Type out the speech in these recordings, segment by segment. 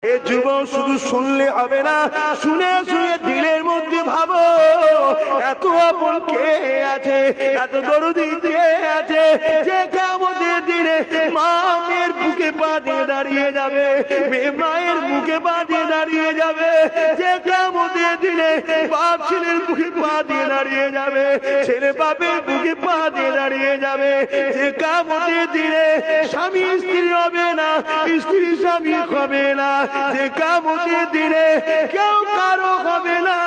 এ যুবক শুধু শুনলে হবে না, শুনে শুনে দিলের মধ্যে ভাবো এত আপন কে আছে, এত দরদি কে আছে যে কিয়ামতের দিনে মা মেয়ের বুকে পা দিয়ে দাঁড়িয়ে যাবে, মেয়ে মায়ের বুকে পা দিয়ে দাঁড়িয়ে যাবে, যে কিয়ামতের দিনে বাপ ছেলের বুকে পা দিয়ে দাঁড়িয়ে যাবে, ছেলে বাপের বুকে পা দিয়ে দাঁড়িয়ে যাবে, যে কিয়ামতের দিনে স্বামী স্ত্রী হবে না, স্ত্রী স্বামী হবে না, যে কিয়ামতের দিনে কেউ কারো হবে না,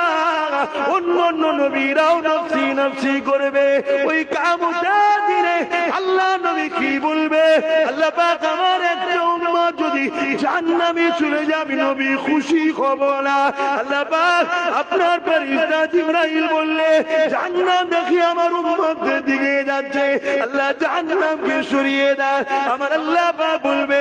অন্য অন্য নবীরাও নফসি নফসি করবে। ওই কিয়ামতের দিনে আল্লাহ নবী কি বলবে? আল্লাহ পাক আমার একটা উম্মত যদি জাহান্নামে চলে যাবে নবী খুশি হব না। আল্লাহ পাক আপনার ফেরেশতা জিবরাইল বললে জাহান্নাম দেখি আমার উম্মতদের দিকে যাচ্ছে, আল্লাহ জাহান্নামকে সরিয়ে দাও। আমার আল্লাহ পাক বলবে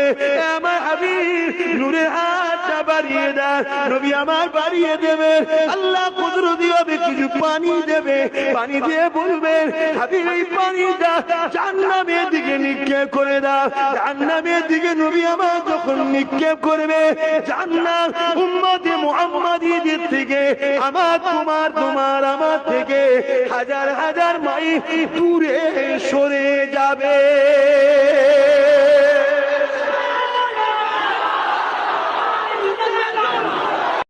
আমার হাবিব নূরের হাতটা বাড়িয়ে দাও, নবী আমার বাড়িয়ে দেবে, আল্লাহ কুদরতি হবে কিছু পানি দেবে, পানি দিয়ে বলবেন হাবিব এই পানিটা জাহান্নামের দিকে নিক্ষেপ করে দাও। জাহান্নামের দিকে নবী আমার যখন নিক্ষেপ করবে, জাহান্নাম উম্মতে মুহাম্মাদীদের থেকে আমার তোমার আমার থেকে হাজার হাজার মাইল দূরে সরে যাবে।